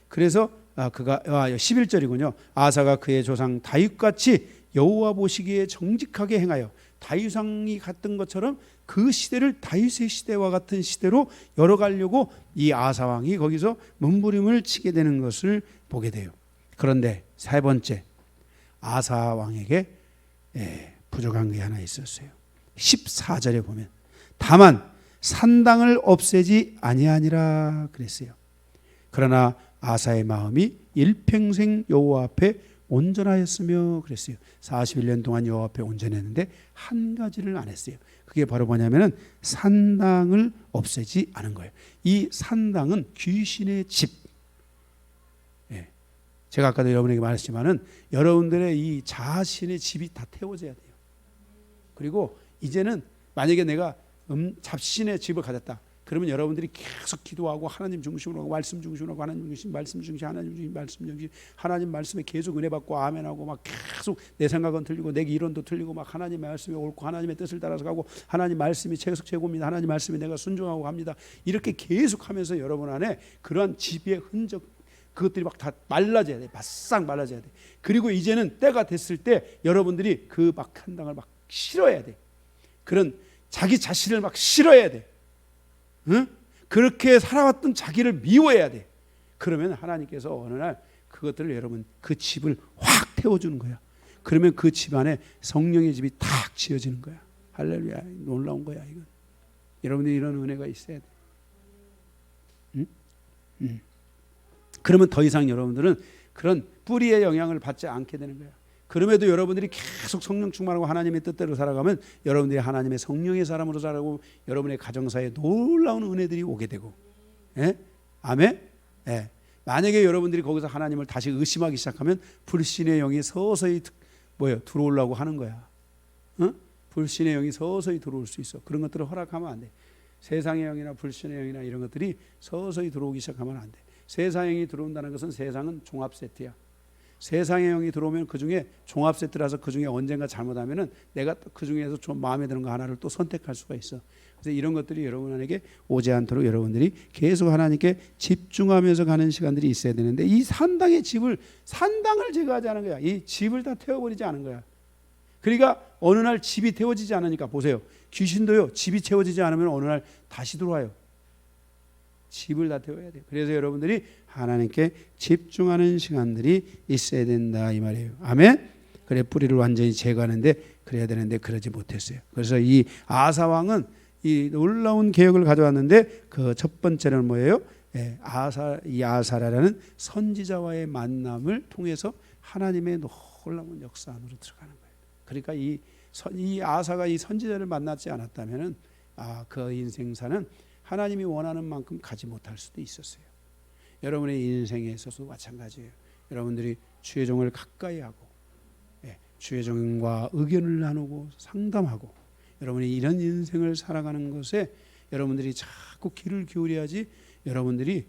그래서 그가 11절이군요. 아사가 그의 조상 다윗같이 여호와 보시기에 정직하게 행하여, 다윗왕이 갔던 것처럼 그 시대를 다윗의 시대와 같은 시대로 열어가려고 이 아사 왕이 거기서 몸부림을 치게 되는 것을 보게 돼요. 그런데 세 번째, 아사 왕에게 부족한 게 하나 있었어요. 14절에 보면 다만 산당을 없애지 아니하니라 그랬어요. 그러나 아사의 마음이 일평생 여호와 앞에 온전하였으며 그랬어요. 41년 동안 여호와 앞에 온전했는데 한 가지를 안 했어요. 그게 바로 뭐냐면은 산당을 없애지 않은 거예요. 이 산당은 귀신의 집. 예. 제가 아까도 여러분에게 말했지만은 여러분들의 이 자신의 집이 다 태워져야 돼요. 그리고 이제는 만약에 내가 잡신의 집을 가졌다. 그러면 여러분들이 계속 기도하고 하나님 중심으로 하고 말씀 중심으로 하고 하나님 중심 말씀 중심 하나님 중심 말씀 중심 하나님 말씀에 계속 은혜 받고 아멘하고 막 계속 내 생각은 틀리고 내 이론도 틀리고 막 하나님 말씀이 옳고 하나님의 뜻을 따라서 가고 하나님 말씀이 계속 최고입니다. 하나님 말씀에 내가 순종하고 갑니다. 이렇게 계속하면서 여러분 안에 그러한 지배의 흔적 그것들이 막 다 말라져야 돼. 바싹 말라져야 돼. 그리고 이제는 때가 됐을 때 여러분들이 그 막 한당을 막 싫어해야 돼. 그런 자기 자신을 막 싫어해야 돼. 응? 그렇게 살아왔던 자기를 미워해야 돼. 그러면 하나님께서 어느 날 그것들을 여러분 그 집을 확 태워주는 거야. 그러면 그 집 안에 성령의 집이 탁 지어지는 거야. 할렐루야. 놀라운 거야 이건. 여러분들이 이런 은혜가 있어야 돼. 응? 응. 그러면 더 이상 여러분들은 그런 뿌리의 영향을 받지 않게 되는 거야. 그럼에도 여러분들이 계속 성령 충만하고 하나님의 뜻대로 살아가면 여러분들이 하나님의 성령의 사람으로 살아가고 여러분의 가정사에 놀라운 은혜들이 오게 되고, 예? 아멘? 예. 만약에 여러분들이 거기서 하나님을 다시 의심하기 시작하면 불신의 영이 서서히 들어오려고 하는 거야. 어? 불신의 영이 서서히 들어올 수 있어. 그런 것들을 허락하면 안 돼. 세상의 영이나 불신의 영이나 이런 것들이 서서히 들어오기 시작하면 안 돼. 세상의 영이 들어온다는 것은 세상은 종합 세트야. 세상의 영이 들어오면 그 중에 종합 세트라서 그 중에 언젠가 잘못하면은 내가 그 중에서 좀 마음에 드는 거 하나를 또 선택할 수가 있어. 그래서 이런 것들이 여러분에게 오지 않도록 여러분들이 계속 하나님께 집중하면서 가는 시간들이 있어야 되는데 이 산당을 제거하지 않은 거야. 이 집을 다 태워버리지 않은 거야. 그러니까 어느 날 집이 태워지지 않으니까 보세요. 귀신도요. 집이 채워지지 않으면 어느 날 다시 들어와요. 집을 다 태워야 돼요. 그래서 여러분들이 하나님께 집중하는 시간들이 있어야 된다 이 말이에요. 아멘. 그래 뿌리를 완전히 제거하는데 그래야 되는데 그러지 못했어요. 그래서 이 아사 왕은 이 놀라운 개혁을 가져왔는데 그 첫 번째는 뭐예요? 이 아사라라는 선지자와의 만남을 통해서 하나님의 놀라운 역사 안으로 들어가는 거예요. 그러니까 이 아사가 이 선지자를 만나지 않았다면은 그 인생사는 하나님이 원하는 만큼 가지 못할 수도 있었어요. 여러분의 인생에 있어서도 마찬가지예요. 여러분들이 주의 종을 가까이 하고 주의 종과 의견을 나누고 상담하고 여러분이 이런 인생을 살아가는 것에 여러분들이 자꾸 귀를 기울여야지 여러분들이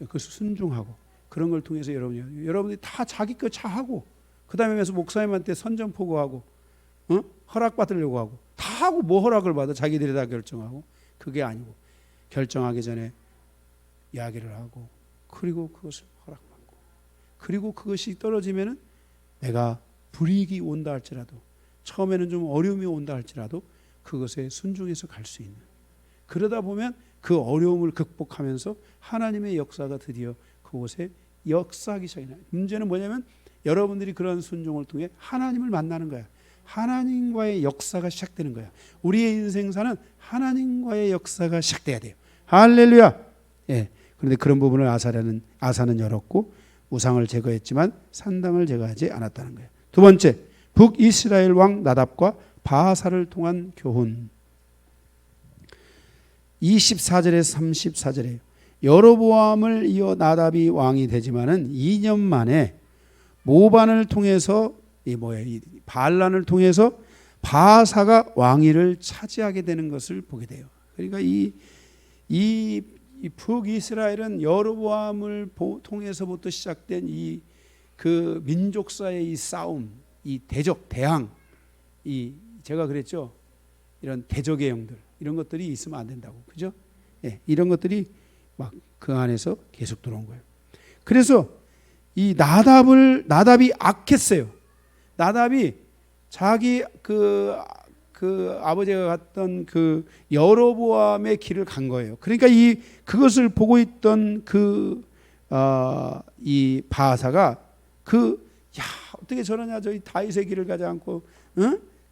그 순종하고 그런 걸 통해서 여러분들이 다 자기 거 차하고 그 다음에 가서 목사님한테 선전포고하고 허락받으려고 하고 다 하고 뭐 허락을 받아 자기들이 다 결정하고 그게 아니고 결정하기 전에 이야기를 하고 그리고 그것을 허락받고 그리고 그것이 떨어지면은 내가 불이익이 온다 할지라도 처음에는 좀 어려움이 온다 할지라도 그것에 순종해서 갈 수 있는 그러다 보면 그 어려움을 극복하면서 하나님의 역사가 드디어 그곳에 역사하기 시작해요. 문제는 뭐냐면 여러분들이 그런 순종을 통해 하나님을 만나는 거야. 하나님과의 역사가 시작되는 거야. 우리의 인생사는 하나님과의 역사가 시작돼야 돼요. 할렐루야. 예. 그런데 그런 부분을 아사는 열었고 우상을 제거했지만 산당을 제거하지 않았다는 거예요. 두 번째, 북이스라엘 왕 나답과 바하사를 통한 교훈. 24절에서 34절에요. 여로보암을 이어 나답이 왕이 되지만은 2년 만에 모반을 통해서 이 바알란을 통해서 바하사가 왕위를 차지하게 되는 것을 보게 돼요. 그러니까 이 북이스라엘은 여로보암을 통해서부터 시작된 그 민족사의 이 싸움, 이 대항, 제가 그랬죠. 이런 대적의 영들, 이런 것들이 있으면 안 된다고, 그죠? 예, 이런 것들이 막 그 안에서 계속 들어온 거예요. 그래서 이 나답이 악했어요. 나답이 자기 그 아버지가 갔던 그 여로보암의 길을 간 거예요. 그러니까 그것을 보고 있던 이 바하사가 어떻게 저러냐, 저희 다윗의 길을 가지 않고,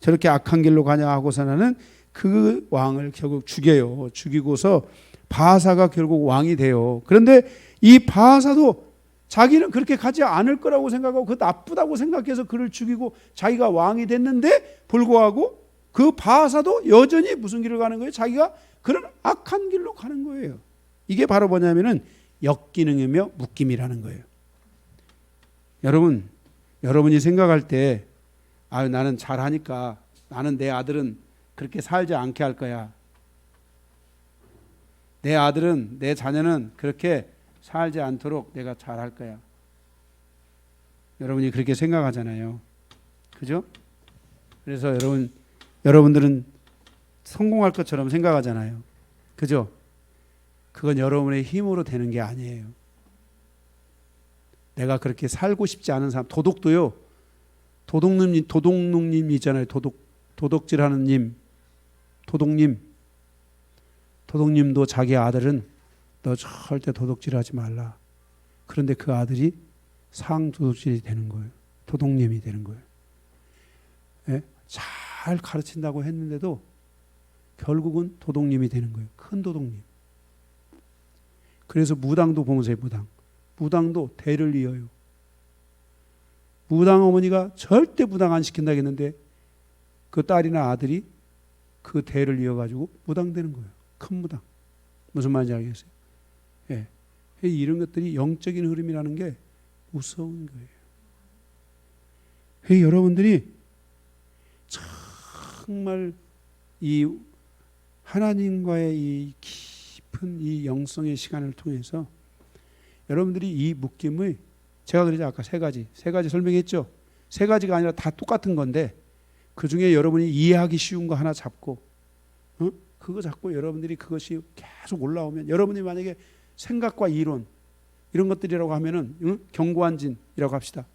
저렇게 악한 길로 가냐 하고서는 그 왕을 결국 죽여요. 죽이고서 바하사가 결국 왕이 돼요. 그런데 이 바하사도 자기는 그렇게 가지 않을 거라고 생각하고 그 나쁘다고 생각해서 그를 죽이고 자기가 왕이 됐는데 불구하고 그 바하사도 여전히 무슨 길을 가는 거예요? 자기가 그런 악한 길로 가는 거예요. 이게 바로 뭐냐면은 역기능이며 묶임이라는 거예요. 여러분이 생각할 때 나는 잘하니까 나는 내 아들은 그렇게 살지 않게 할 거야. 내 아들은 내 자녀는 그렇게 살지 않도록 내가 잘할 거야. 여러분이 그렇게 생각하잖아요. 그죠? 그래서 여러분들은 성공할 것처럼 생각하잖아요. 그죠? 그건 여러분의 힘으로 되는 게 아니에요. 내가 그렇게 살고 싶지 않은 사람, 도덕도요. 도둑님 있잖아요. 도덕질하는 님, 도둑님도 자기 아들은 너 절대 도둑질하지 말라. 그런데 그 아들이 상도둑질이 되는 거예요. 도둑님이 되는 거예요. 예? 잘 가르친다고 했는데도 결국은 도둑님이 되는 거예요. 큰 도둑님. 그래서 무당도 보면서 무당도 대를 이어요. 무당 어머니가 절대 무당 안 시킨다 했는데 그 딸이나 아들이 그 대를 이어가지고 무당 되는 거예요. 큰 무당. 무슨 말인지 알겠어요? 예. 이런 것들이 영적인 흐름이라는 게 무서운 거예요. 여러분들이 정말 이 하나님과의 이 깊은 이 영성의 시간을 통해서 여러분들이 이 묶임을 제가 그러죠. 아까 세 가지 설명했죠. 세 가지가 아니라 다 똑같은 건데 그 중에 여러분이 이해하기 쉬운 거 하나 잡고 그거 잡고 여러분들이 그것이 계속 올라오면 여러분이 만약에 생각과 이론 이런 것들이라고 하면은 경고한진이라고 합시다.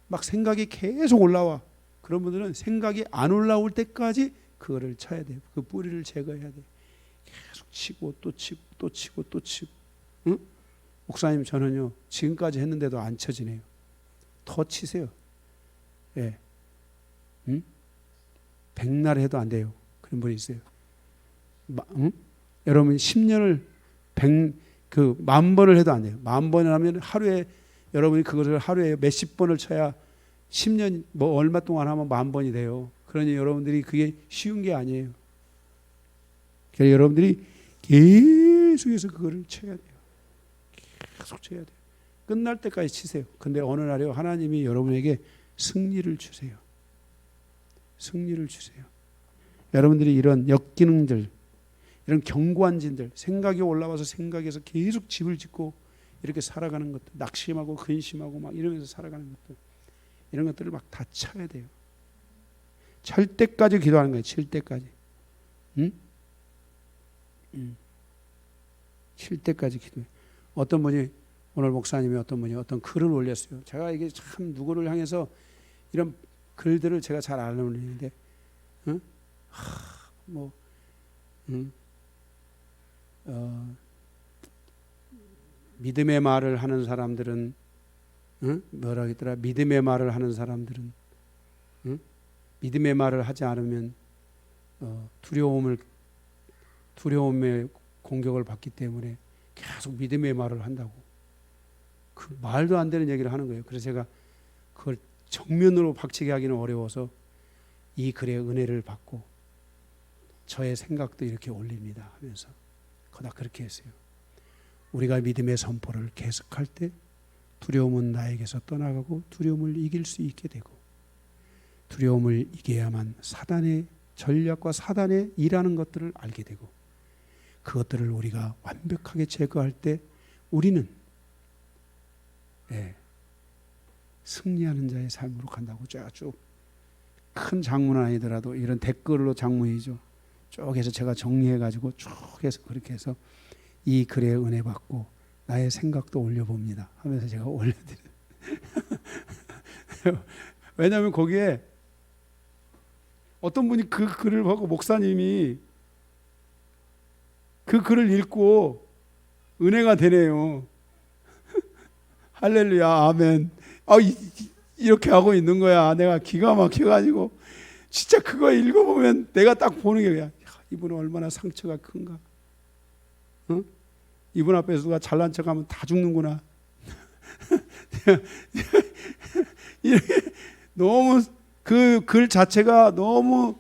막 생각이 계속 올라와. 그런 분들은 생각이 안 올라올 때까지 그거를 쳐야 돼요. 그 뿌리를 제거해야 돼요. 계속 치고 또 치고 또 치고 또 치고. 목사님 저는요 지금까지 했는데도 안 쳐지네요. 더 치세요. 예. 백날 해도 안 돼요. 그런 분이 있어요. 여러분 10년을 10,000번을 해도 안 돼요. 10,000번을 하면 하루에 여러분이 그것을 하루에 몇십 번을 쳐야 10년 뭐 얼마 동안 하면 10,000번이 돼요. 그러니 여러분들이 그게 쉬운 게 아니에요. 그래서 여러분들이 계속해서 그거를 쳐야 돼요. 계속 쳐야 돼요. 끝날 때까지 치세요. 근데 어느 날에 하나님이 여러분에게 승리를 주세요. 승리를 주세요. 여러분들이 이런 역기능들, 이런 경관진들, 생각이 올라와서 생각에서 계속 집을 짓고 이렇게 살아가는 것들, 낙심하고 근심하고 막 이러면서 살아가는 것들, 이런 것들을 막 다 쳐야 돼요. 찰 때까지 기도하는 거예요. 칠 때까지. 칠 때까지 기도해. 어떤 분이 오늘 목사님이 어떤 글을 올렸어요. 제가 이게 참 누구를 향해서 이런 글들을 제가 잘 안 올리는데, 믿음의 말을 하는 사람들은 뭐라 했더라? 믿음의 말을 하는 사람들은 믿음의 말을 하지 않으면 두려움의 공격을 받기 때문에 계속 믿음의 말을 한다고. 그 말도 안 되는 얘기를 하는 거예요. 그래서 제가 그걸 정면으로 박치게 하기는 어려워서 이 글의 은혜를 받고 저의 생각도 이렇게 올립니다 하면서 거다 그렇게 했어요. 우리가 믿음의 선포를 계속할 때 두려움은 나에게서 떠나가고 두려움을 이길 수 있게 되고 두려움을 이겨야만 사단의 전략과 사단의 일하는 것들을 알게 되고 그것들을 우리가 완벽하게 제거할 때 우리는 승리하는 자의 삶으로 간다고 쭉 큰 장문은 아니더라도 이런 댓글로 장문이죠. 쭉 해서 제가 정리해가지고 쭉 해서 그렇게 해서 이 글에 은혜 받고 나의 생각도 올려봅니다 하면서 제가 올려드려요. 왜냐하면 거기에 어떤 분이 그 글을 보고 목사님이 그 글을 읽고 은혜가 되네요. 할렐루야 아멘. 이렇게 하고 있는 거야. 내가 기가 막혀가지고 진짜 그거 읽어보면 내가 딱 보는 게 그냥 이분은 얼마나 상처가 큰가. 어? 이분 앞에서 누가 잘난 척하면 다 죽는구나. 너무 그 글 자체가 너무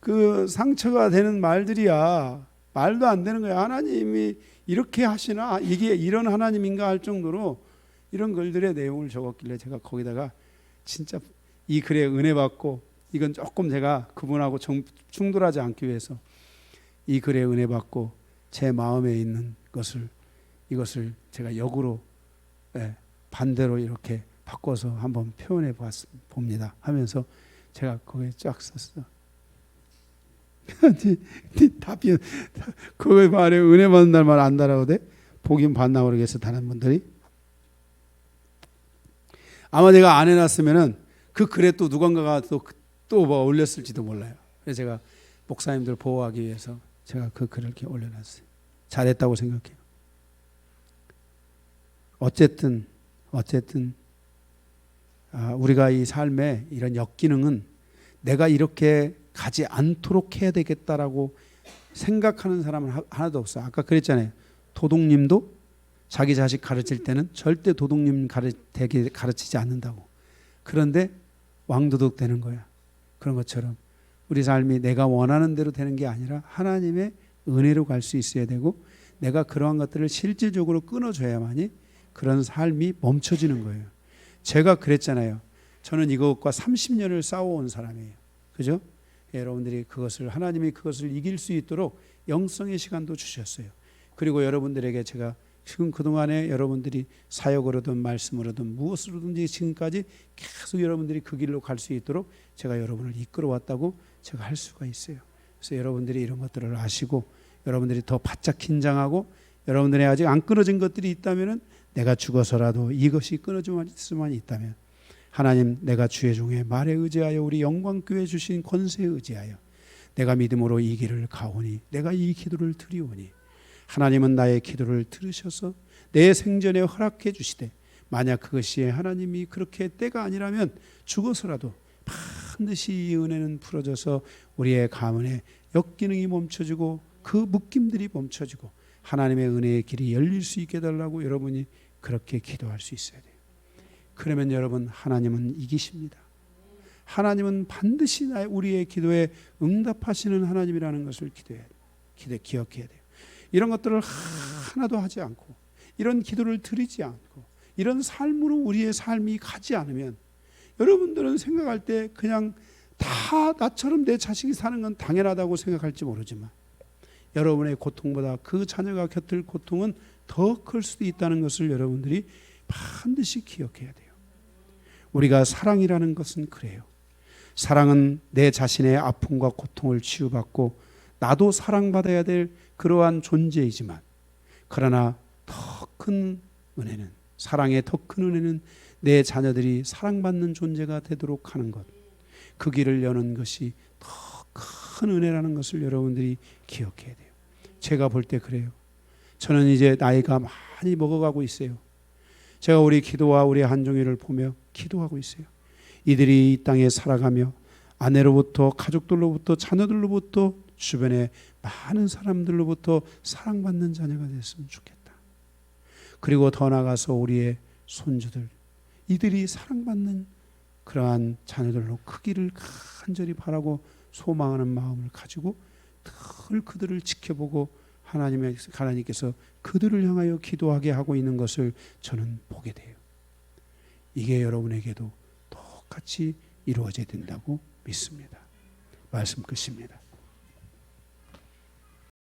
그 상처가 되는 말들이야. 말도 안 되는 거야. 하나님이 이렇게 하시나? 이게 이런 하나님인가 할 정도로 이런 글들의 내용을 적었길래 제가 거기다가 진짜 이 글에 은혜 받고, 이건 조금 제가 그분하고 충돌하지 않기 위해서 이 글에 은혜 받고 제 마음에 있는 것을, 이것을 제가 역으로 반대로 이렇게 바꿔서 한번 표현해 봅니다 하면서 제가 거기에 쫙 썼어. 답이 그거에 말에 은혜 받는 날 말 안다라고 돼? 보긴 봤나 모르겠어. 다른 분들이 아마 제가 안 해놨으면은 그 글에 또 누군가가 또 뭐 올렸을지도 몰라요. 그래서 제가 목사님들 보호하기 위해서 제가 그 글을 이렇게 올려놨어요. 잘했다고 생각해요. 어쨌든 우리가 이 삶에 이런 역기능은 내가 이렇게 가지 않도록 해야 되겠다라고 생각하는 사람은 하나도 없어. 아까 그랬잖아요. 도둑님도 자기 자식 가르칠 때는 절대 도둑님 가르치지 않는다고. 그런데 왕도둑 되는 거야. 그런 것처럼 우리 삶이 내가 원하는 대로 되는 게 아니라 하나님의 은혜로 갈 수 있어야 되고, 내가 그러한 것들을 실질적으로 끊어줘야만이 그런 삶이 멈춰지는 거예요. 제가 그랬잖아요. 저는 이것과 30년을 싸워온 사람이에요. 그죠? 여러분들이 그것을, 하나님이 그것을 이길 수 있도록 영성의 시간도 주셨어요. 그리고 여러분들에게 제가 지금 그동안에 여러분들이 사역으로든 말씀으로든 무엇으로든지 지금까지 계속 여러분들이 그 길로 갈 수 있도록 제가 여러분을 이끌어 왔다고 제가 할 수가 있어요. 그래서 여러분들이 이런 것들을 아시고 여러분들이 더 바짝 긴장하고, 여러분들이 아직 안 끊어진 것들이 있다면, 내가 죽어서라도 이것이 끊어질 수만 있다면, 하나님, 내가 주의 종의 말에 의지하여 우리 영광교회 주신 권세에 의지하여 내가 믿음으로 이 길을 가오니, 내가 이 기도를 드리오니, 하나님은 나의 기도를 들으셔서 내 생전에 허락해 주시되, 만약 그것이 하나님이 그렇게 때가 아니라면 죽어서라도 반드시 이 은혜는 풀어져서 우리의 가문에 역기능이 멈춰지고 그 묶임들이 멈춰지고 하나님의 은혜의 길이 열릴 수 있게 해달라고 여러분이 그렇게 기도할 수 있어야 돼요. 그러면 여러분, 하나님은 이기십니다. 하나님은 반드시 우리의 기도에 응답하시는 하나님이라는 것을 기억해야 돼요. 이런 것들을 하나도 하지 않고, 이런 기도를 드리지 않고, 이런 삶으로 우리의 삶이 가지 않으면, 여러분들은 생각할 때 그냥 다 나처럼 내 자식이 사는 건 당연하다고 생각할지 모르지만, 여러분의 고통보다 그 자녀가 겪을 고통은 더 클 수도 있다는 것을 여러분들이 반드시 기억해야 돼요. 우리가 사랑이라는 것은 그래요. 사랑은 내 자신의 아픔과 고통을 치유받고 나도 사랑받아야 될 그러한 존재이지만, 그러나 더 큰 은혜는, 사랑의 더 큰 은혜는 내 자녀들이 사랑받는 존재가 되도록 하는 것, 그 길을 여는 것이 더 큰 은혜라는 것을 여러분들이 기억해야 돼요. 제가 볼 때 그래요. 저는 이제 나이가 많이 먹어가고 있어요. 제가 우리 기도와 우리 한종이를 보며 기도하고 있어요. 이들이 이 땅에 살아가며 아내로부터, 가족들로부터, 자녀들로부터, 주변에 많은 사람들로부터 사랑받는 자녀가 됐으면 좋겠다. 그리고 더 나아가서 우리의 손주들, 이들이 사랑받는 그러한 자녀들로 크기를 간절히 바라고 소망하는 마음을 가지고 늘 그들을 지켜보고 하나님께서 그들을 향하여 기도하게 하고 있는 것을 저는 보게 돼요. 이게 여러분에게도 똑같이 이루어져야 된다고 믿습니다. 말씀 끝입니다.